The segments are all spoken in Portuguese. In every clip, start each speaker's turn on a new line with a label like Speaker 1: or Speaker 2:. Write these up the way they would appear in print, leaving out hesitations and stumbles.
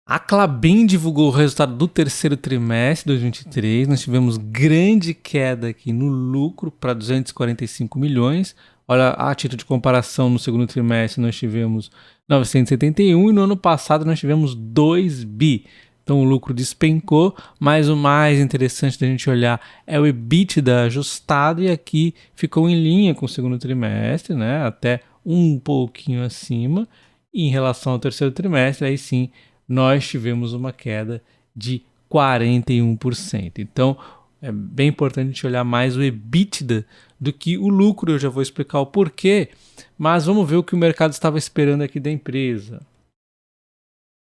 Speaker 1: A Klabin divulgou o resultado do terceiro trimestre de 2023. Nós tivemos grande queda aqui no lucro para 245 milhões. Olha, a título de comparação, no segundo trimestre nós tivemos 971 e no ano passado nós tivemos 2 bi. Então o lucro despencou, mas o mais interessante da gente olhar é o EBITDA ajustado e aqui ficou em linha com o segundo trimestre, né? Até um pouquinho acima. E em relação ao terceiro trimestre, aí sim, nós tivemos uma queda de 41%. Então, é bem importante a gente olhar mais o EBITDA do que o lucro. Eu já vou explicar o porquê, mas vamos ver o que o mercado estava esperando aqui da empresa.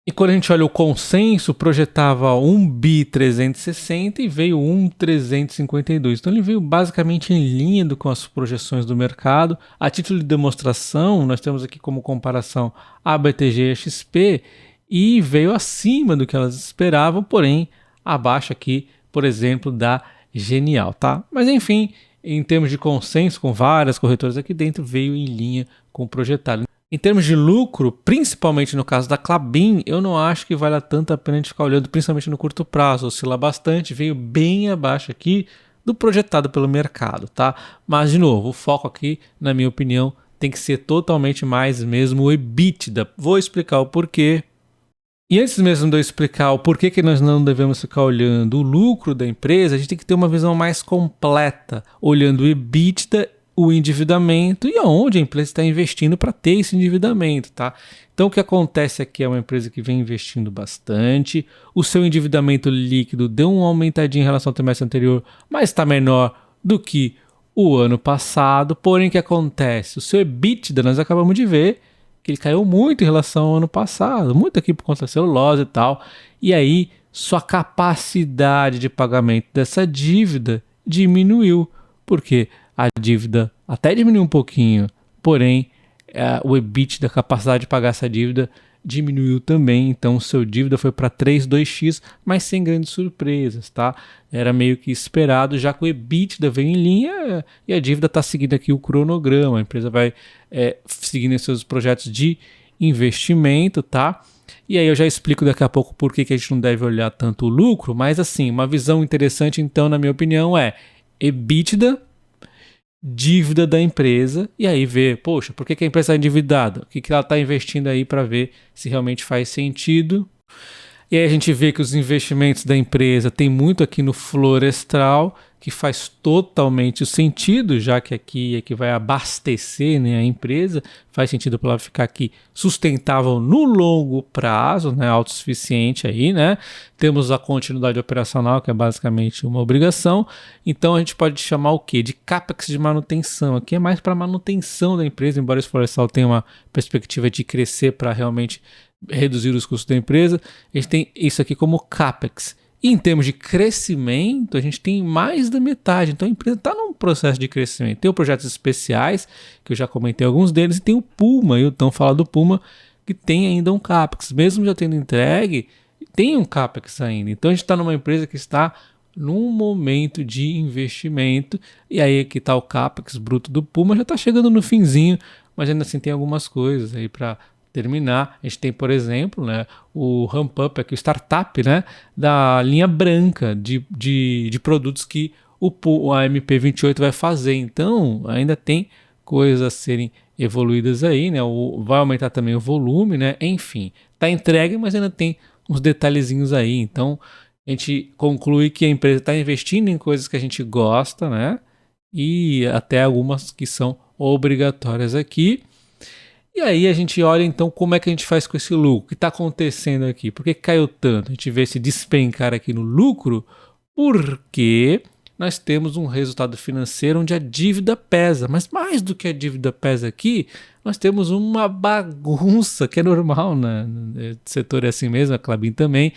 Speaker 1: E quando a gente olha o consenso, projetava 1.360 e veio 1.352. Então ele veio basicamente em linha com as projeções do mercado. A título de demonstração, nós temos aqui como comparação a BTG e a XP, e veio acima do que elas esperavam, porém abaixo aqui, por exemplo, da Genial, tá? Mas enfim, em termos de consenso, com várias corretoras aqui dentro, veio em linha com o projetado. Em termos de lucro, principalmente no caso da Klabin, eu não acho que vale tanto a pena a gente ficar olhando, principalmente no curto prazo, oscila bastante, veio bem abaixo aqui do projetado pelo mercado, tá? Mas, de novo, o foco aqui, na minha opinião, tem que ser totalmente mais mesmo o EBITDA. Vou explicar o porquê. E antes mesmo de eu explicar o porquê que nós não devemos ficar olhando o lucro da empresa, a gente tem que ter uma visão mais completa, olhando o EBITDA, o endividamento e aonde a empresa está investindo para ter esse endividamento, tá? Então o que acontece aqui é uma empresa que vem investindo bastante, o seu endividamento líquido deu uma aumentadinha em relação ao trimestre anterior, mas está menor do que o ano passado, porém o que acontece? O seu EBITDA, nós acabamos de ver, que ele caiu muito em relação ao ano passado, muito aqui por conta da celulose e tal, e aí sua capacidade de pagamento dessa dívida diminuiu, porque a dívida até diminuiu um pouquinho, porém o EBITDA, da capacidade de pagar essa dívida, diminuiu também, então o seu dívida foi para 3,2x, mas sem grandes surpresas, tá? Era meio que esperado, já que o EBITDA veio em linha e a dívida está seguindo aqui o cronograma, a empresa vai seguindo seus projetos de investimento, tá? E aí eu já explico daqui a pouco por que a gente não deve olhar tanto o lucro, mas assim, uma visão interessante então, na minha opinião, é EBITDA, dívida da empresa, e aí ver, poxa, por que a empresa está endividada? O que ela está investindo aí para ver se realmente faz sentido. E aí a gente vê que os investimentos da empresa tem muito aqui no florestal, que faz totalmente sentido, já que aqui é que vai abastecer, né, a empresa, faz sentido para ela ficar aqui sustentável no longo prazo, né, autossuficiente aí, né? Temos a continuidade operacional, que é basicamente uma obrigação, então a gente pode chamar o quê? De CAPEX de manutenção. Aqui é mais para manutenção da empresa, embora esse florestal tenha uma perspectiva de crescer para realmente reduzir os custos da empresa, a gente tem isso aqui como CAPEX. E em termos de crescimento, a gente tem mais da metade. Então a empresa está num processo de crescimento. Tem os projetos especiais, que eu já comentei alguns deles, e tem o Puma, eu então falo do Puma, que tem ainda um CAPEX. Mesmo já tendo entregue, tem um CAPEX ainda. Então a gente está numa empresa que está num momento de investimento, e aí aqui está o CAPEX bruto do Puma, já está chegando no finzinho, mas ainda assim tem algumas coisas aí para terminar. A gente tem, por exemplo, né, o ramp-up, aqui, o startup, né, da linha branca de produtos que a MP28 vai fazer. Então, ainda tem coisas a serem evoluídas aí, né, vai aumentar também o volume, né, enfim, está entregue, mas ainda tem uns detalhezinhos aí. Então, a gente conclui que a empresa está investindo em coisas que a gente gosta, né, e até algumas que são obrigatórias aqui. E aí a gente olha então como é que a gente faz com esse lucro, o que está acontecendo aqui, por que caiu tanto? A gente vê esse despencar aqui no lucro, porque nós temos um resultado financeiro onde a dívida pesa, mas mais do que a dívida pesa aqui, nós temos uma bagunça que é normal, né? O setor é assim mesmo, a Klabin também,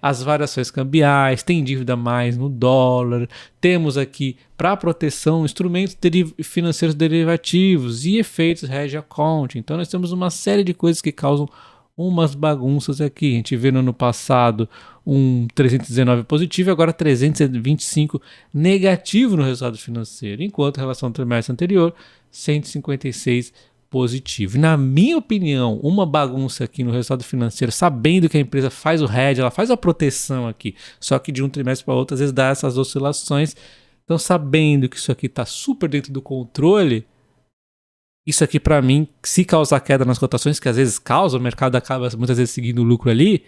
Speaker 1: as variações cambiais, tem dívida mais no dólar, temos aqui para proteção instrumentos financeiros derivativos e efeitos hedge accounting. Então nós temos uma série de coisas que causam umas bagunças aqui. A gente vê no ano passado um 319 positivo e agora 325 negativo no resultado financeiro, enquanto em relação ao trimestre anterior, 156 positivo. E na minha opinião, uma bagunça aqui no resultado financeiro, sabendo que a empresa faz o hedge, ela faz a proteção aqui, só que de um trimestre para outro, às vezes dá essas oscilações. Então, sabendo que isso aqui está super dentro do controle, isso aqui para mim, se causar queda nas cotações, que às vezes causa, o mercado acaba muitas vezes seguindo o lucro ali,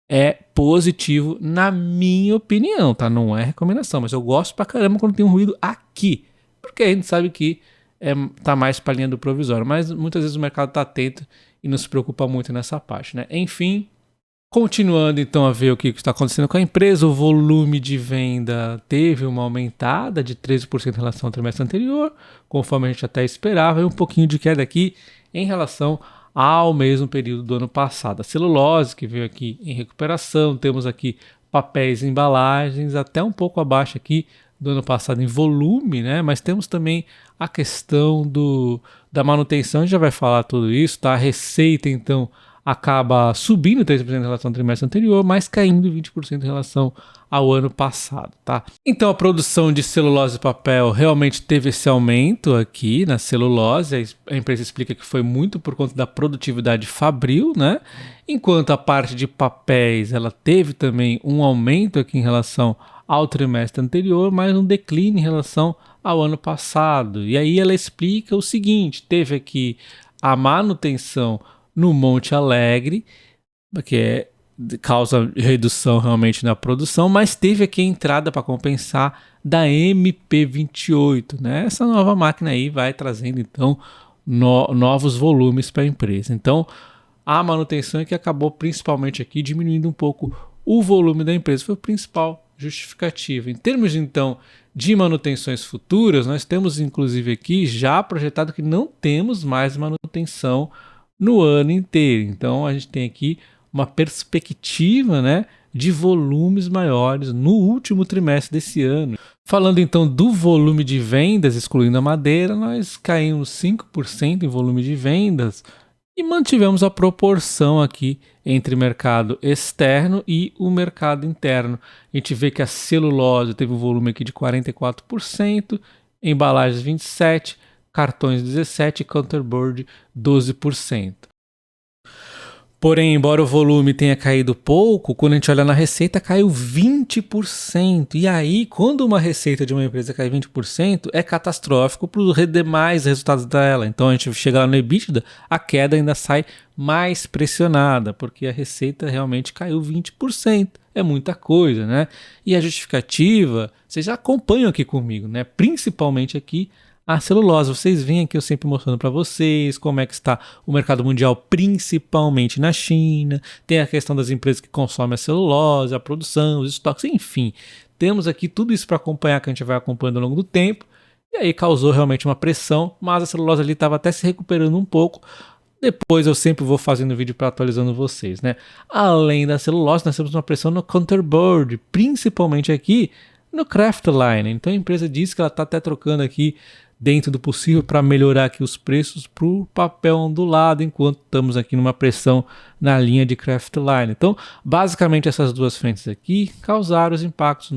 Speaker 1: é positivo na minha opinião, tá? Não é recomendação, mas eu gosto pra caramba quando tem um ruído aqui, porque a gente sabe que tá mais pra linha do provisório, mas muitas vezes o mercado tá atento e não se preocupa muito nessa parte, né? Enfim, continuando então a ver o que está acontecendo com a empresa, o volume de venda teve uma aumentada de 13% em relação ao trimestre anterior, conforme a gente até esperava, e um pouquinho de queda aqui em relação ao mesmo período do ano passado. A celulose, que veio aqui em recuperação, temos aqui papéis e embalagens, até um pouco abaixo aqui do ano passado em volume, né? Mas temos também a questão da manutenção, a gente já vai falar tudo isso, tá? A receita, então, acaba subindo 3% em relação ao trimestre anterior, mas caindo 20% em relação ao ano passado, tá? Então a produção de celulose e papel realmente teve esse aumento aqui na celulose, a empresa explica que foi muito por conta da produtividade fabril, né? Enquanto a parte de papéis, ela teve também um aumento aqui em relação ao trimestre anterior, mas um declínio em relação ao ano passado. E aí ela explica o seguinte, teve aqui a manutenção no Monte Alegre, que causa redução realmente na produção, mas teve aqui a entrada para compensar da MP28, né? Essa nova máquina aí vai trazendo então novos volumes para a empresa. Então a manutenção é que acabou principalmente aqui diminuindo um pouco o volume da empresa, foi o principal justificativo. Em termos então de manutenções futuras, nós temos inclusive aqui já projetado que não temos mais manutenção no ano inteiro. Então a gente tem aqui uma perspectiva, né, de volumes maiores no último trimestre desse ano. Falando então do volume de vendas, excluindo a madeira, nós caímos 5% em volume de vendas e mantivemos a proporção aqui entre mercado externo e o mercado interno. A gente vê que a celulose teve um volume aqui de 44%, embalagens 27%, cartões 17% e counterboard 12%. Porém, embora o volume tenha caído pouco, quando a gente olha na receita, caiu 20%. E aí, quando uma receita de uma empresa cai 20%, é catastrófico para os demais resultados dela. Então, a gente chega lá no EBITDA, a queda ainda sai mais pressionada, porque a receita realmente caiu 20%. É muita coisa, né? E a justificativa, vocês já acompanham aqui comigo, né? Principalmente aqui, a celulose. Vocês veem aqui eu sempre mostrando para vocês como é que está o mercado mundial, principalmente na China. Tem a questão das empresas que consomem a celulose, a produção, os estoques, enfim. Temos aqui tudo isso para acompanhar, que a gente vai acompanhando ao longo do tempo. E aí causou realmente uma pressão, mas a celulose ali estava até se recuperando um pouco. Depois eu sempre vou fazendo vídeo para atualizando vocês, né? Além da celulose, nós temos uma pressão no counterboard, principalmente aqui no Kraftliner. Então a empresa diz que ela está até trocando aqui dentro do possível para melhorar aqui os preços para o papel ondulado, enquanto estamos aqui numa pressão na linha de Kraftliner. Então, basicamente essas duas frentes aqui causaram os impactos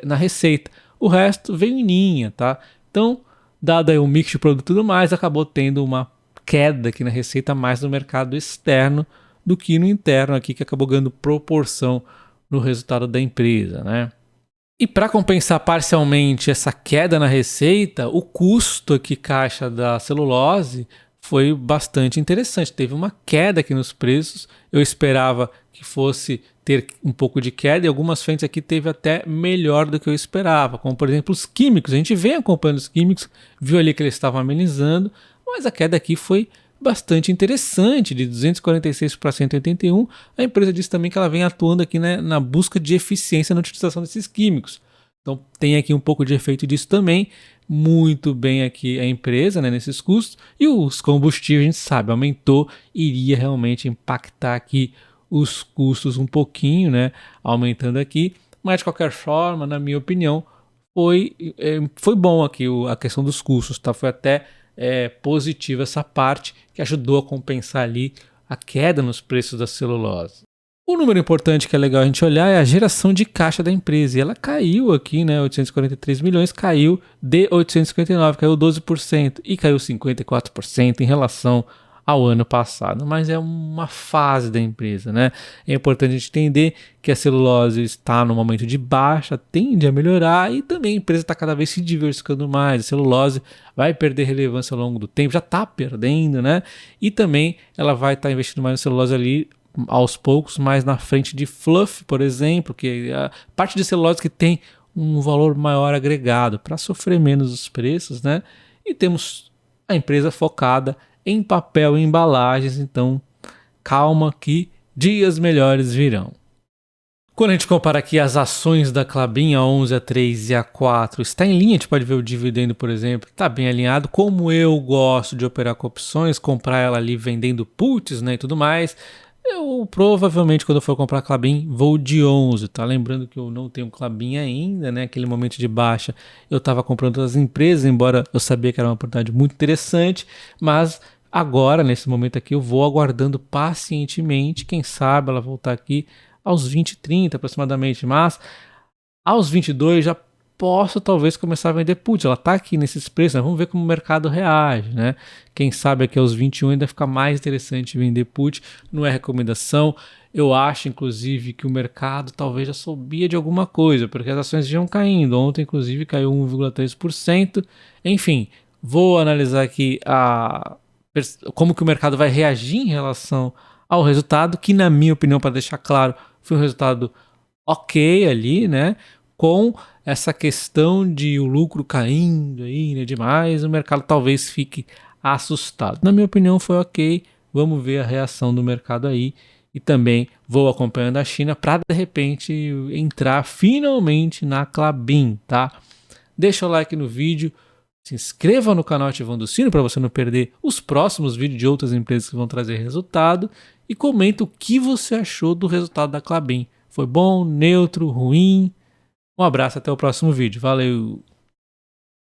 Speaker 1: na receita. O resto veio em linha, tá? Então, dado aí o mix de produto e tudo mais, acabou tendo uma queda aqui na receita mais no mercado externo do que no interno aqui, que acabou ganhando proporção no resultado da empresa, né? E para compensar parcialmente essa queda na receita, o custo aqui caixa da celulose foi bastante interessante. Teve uma queda aqui nos preços. Eu esperava que fosse ter um pouco de queda e algumas frentes aqui teve até melhor do que eu esperava, como por exemplo os químicos. A gente vem acompanhando os químicos, viu ali que eles estavam amenizando, mas a queda aqui foi bastante interessante, de 246 para 181. A empresa diz também que ela vem atuando aqui, né, na busca de eficiência na utilização desses químicos. Então tem aqui um pouco de efeito disso também. Muito bem aqui a empresa, né, nesses custos. E os combustíveis, a gente sabe, aumentou, iria realmente impactar aqui os custos um pouquinho, né, aumentando aqui. Mas de qualquer forma, na minha opinião, foi bom aqui a questão dos custos, tá? Foi até positiva essa parte que ajudou a compensar ali a queda nos preços da celulose. O número importante que é legal a gente olhar é a geração de caixa da empresa. E ela caiu aqui, né? 843 milhões, caiu de 859, caiu 12% e caiu 54% em relação ao ano passado. Mas é uma fase da empresa, né? É importante a gente entender que a celulose está no momento de baixa, tende a melhorar e também a empresa está cada vez se diversificando mais. A celulose vai perder relevância ao longo do tempo, já está perdendo, né? E também ela vai estar investindo mais na celulose ali aos poucos, mais na frente de fluff, por exemplo, que é a parte de celulose que tem um valor maior agregado para sofrer menos os preços, né? E temos a empresa focada em papel e embalagens, então calma que dias melhores virão. Quando a gente compara aqui as ações da Klabin, a 11, a 3 e a 4, está em linha, a gente pode ver o dividendo, por exemplo, está bem alinhado. Como eu gosto de operar com opções, comprar ela ali vendendo puts, né, e tudo mais, eu provavelmente quando eu for comprar Klabin vou de 11, tá? Lembrando que eu não tenho Klabin ainda, né? Aquele momento de baixa eu estava comprando outras empresas, embora eu sabia que era uma oportunidade muito interessante, mas agora, nesse momento aqui, eu vou aguardando pacientemente, quem sabe ela voltar aqui aos 20, 30 aproximadamente, mas aos 22 já posso talvez começar a vender put. Ela está aqui nesses preços, né? Vamos ver como o mercado reage, né? Quem sabe aqui aos 21 ainda fica mais interessante vender put, não é recomendação. Eu acho, inclusive, que o mercado talvez já soubia de alguma coisa, porque as ações iam caindo. Ontem, inclusive, caiu 1,3%. Enfim, vou analisar aqui como que o mercado vai reagir em relação ao resultado, que na minha opinião, para deixar claro, foi um resultado ok ali, né? Com essa questão de o lucro caindo aí, né, demais, o mercado talvez fique assustado. Na minha opinião foi ok, vamos ver a reação do mercado aí e também vou acompanhando a China para de repente entrar finalmente na Klabin, tá? Deixa o like no vídeo, se inscreva no canal ativando o sino para você não perder os próximos vídeos de outras empresas que vão trazer resultado e comenta o que você achou do resultado da Klabin. Foi bom, neutro, ruim? Um abraço, até o próximo vídeo. Valeu!